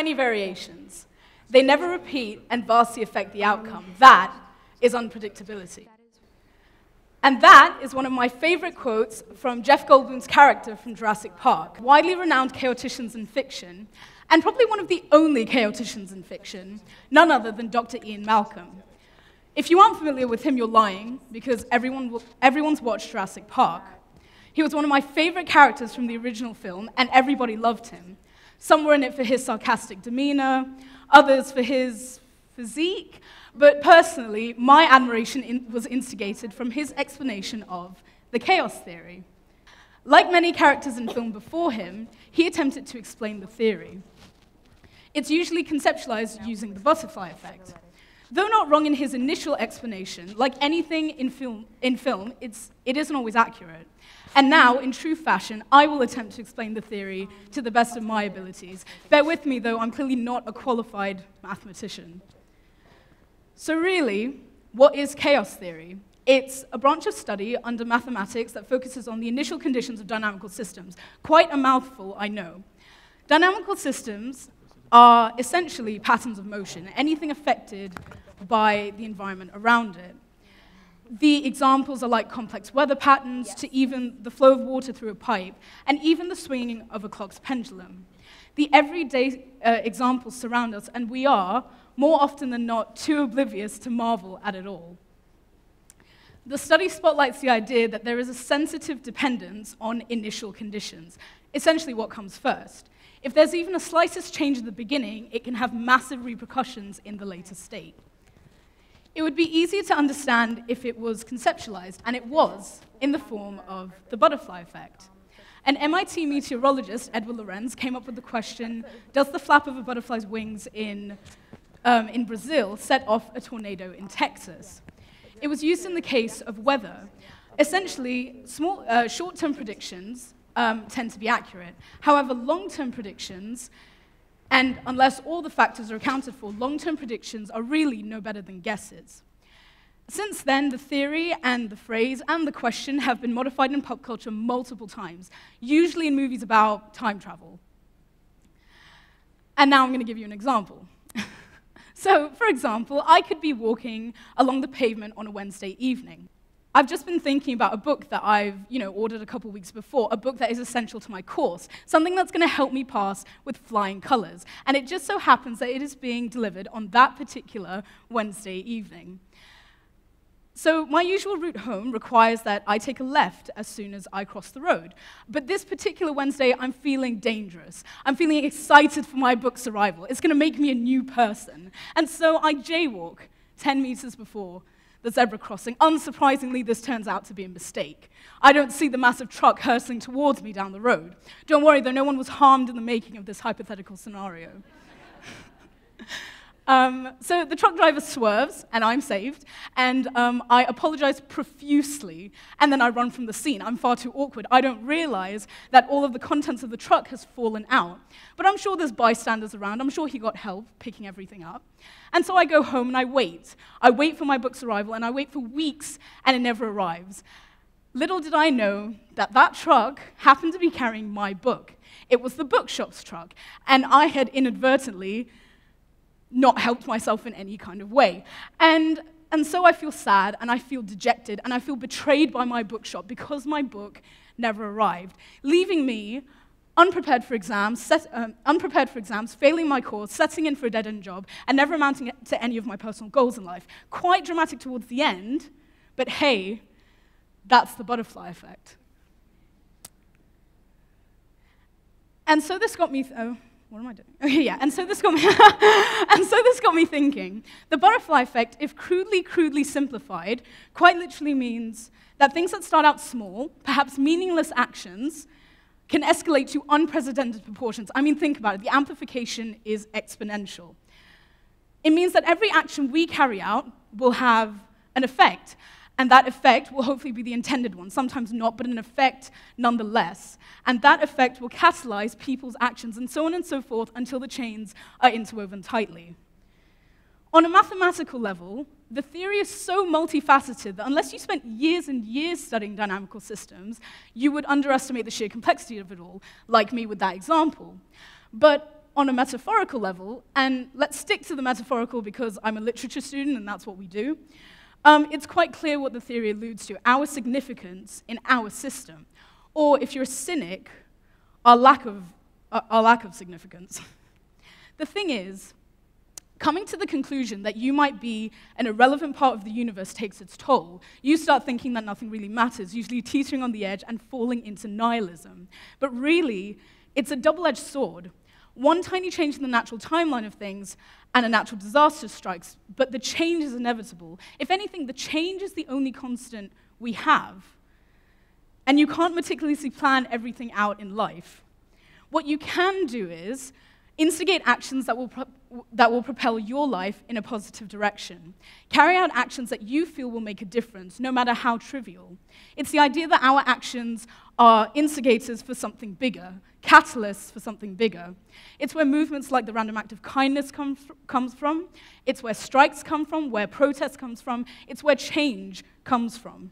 tiny variations. They never repeat and vastly affect the outcome. That is unpredictability. And that is one of my favorite quotes from Jeff Goldblum's character from Jurassic Park. Widely renowned chaoticians in fiction, and probably one of the only chaoticians in fiction, none other than Dr. Ian Malcolm. If you aren't familiar with him, you're lying, because everyone's watched Jurassic Park. He was one of my favorite characters from the original film, and everybody loved him. Some were in it for his sarcastic demeanor, others for his physique, but personally, my admiration was instigated from his explanation of the chaos theory. Like many characters in film before him, he attempted to explain the theory. It's usually conceptualized using the butterfly effect. Though not wrong in his initial explanation, like anything in film, it isn't always accurate. And now, in true fashion, I will attempt to explain the theory to the best of my abilities. Bear with me, though, I'm clearly not a qualified mathematician. So really, what is chaos theory? It's a branch of study under mathematics that focuses on the initial conditions of dynamical systems. Quite a mouthful, I know. Dynamical systems are essentially patterns of motion, anything affected by the environment around it. The examples are like complex weather patterns to even the flow of water through a pipe, and even the swinging of a clock's pendulum. The everyday examples surround us, and we are, more often than not, too oblivious to marvel at it all. The study spotlights the idea that there is a sensitive dependence on initial conditions, essentially what comes first. If there's even a slightest change in the beginning, it can have massive repercussions in the later state. It would be easier to understand if it was conceptualized, and it was, in the form of the butterfly effect. An MIT meteorologist, Edward Lorenz, came up with the question, does the flap of a butterfly's wings in Brazil set off a tornado in Texas? It was used in the case of weather. Essentially, short-term predictions tend to be accurate. However, long-term predictions, and unless all the factors are accounted for, long-term predictions are really no better than guesses. Since then, the theory and the phrase and the question have been modified in pop culture multiple times, usually in movies about time travel. And now I'm going to give you an example. So, for example, I could be walking along the pavement on a Wednesday evening. I've just been thinking about a book that I've ordered a couple weeks before, a book that is essential to my course, something that's going to help me pass with flying colors. And it just so happens that it is being delivered on that particular Wednesday evening. So my usual route home requires that I take a left as soon as I cross the road. But this particular Wednesday, I'm feeling dangerous. I'm feeling excited for my book's arrival. It's going to make me a new person. And so I jaywalk 10 meters before the zebra crossing. Unsurprisingly, this turns out to be a mistake. I don't see the massive truck hurtling towards me down the road. Don't worry, though, no one was harmed in the making of this hypothetical scenario. So the truck driver swerves, and I'm saved, and I apologize profusely, and then I run from the scene. I'm far too awkward. I don't realize that all of the contents of the truck has fallen out. But I'm sure there's bystanders around. I'm sure he got help picking everything up. And so I go home and I wait. I wait for my book's arrival, and I wait for weeks, and it never arrives. Little did I know that that truck happened to be carrying my book. It was the bookshop's truck, and I had inadvertently not helped myself in any kind of way. And so I feel sad, and I feel dejected, and I feel betrayed by my bookshop because my book never arrived, leaving me unprepared for exams, failing my course, setting in for a dead-end job, and never amounting to any of my personal goals in life. Quite dramatic towards the end, but hey, that's the butterfly effect. And so this got me, what am I doing? Okay, yeah, and so this got me, thinking. The butterfly effect, if crudely simplified, quite literally means that things that start out small, perhaps meaningless actions, can escalate to unprecedented proportions. I mean, think about it. The amplification is exponential. It means that every action we carry out will have an effect, and that effect will hopefully be the intended one, sometimes not, but an effect nonetheless. And that effect will catalyze people's actions, and so on and so forth, until the chains are interwoven tightly. On a mathematical level, the theory is so multifaceted that unless you spent years and years studying dynamical systems, you would underestimate the sheer complexity of it all, like me with that example. But on a metaphorical level, and let's stick to the metaphorical because I'm a literature student and that's what we do, it's quite clear what the theory alludes to, our significance in our system. Or if you're a cynic, our lack of significance. The thing is, coming to the conclusion that you might be an irrelevant part of the universe takes its toll. You start thinking that nothing really matters, usually teetering on the edge and falling into nihilism. But really, it's a double-edged sword. One tiny change in the natural timeline of things, and a natural disaster strikes, but the change is inevitable. If anything, the change is the only constant we have. And you can't meticulously plan everything out in life. What you can do is instigate actions that will propel your life in a positive direction. Carry out actions that you feel will make a difference, no matter how trivial. It's the idea that our actions are instigators for something bigger, catalysts for something bigger. It's where movements like the random act of kindness comes from. It's where strikes come from, where protest comes from. It's where change comes from.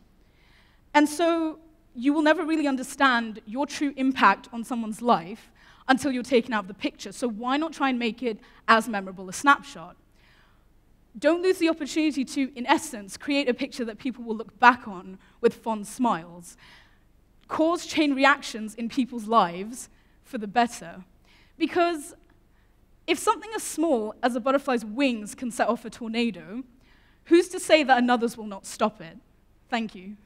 And so you will never really understand your true impact on someone's life until you're taken out of the picture. So why not try and make it as memorable a snapshot? Don't lose the opportunity to, in essence, create a picture that people will look back on with fond smiles. Cause chain reactions in people's lives for the better. Because if something as small as a butterfly's wings can set off a tornado, who's to say that another's will not stop it? Thank you.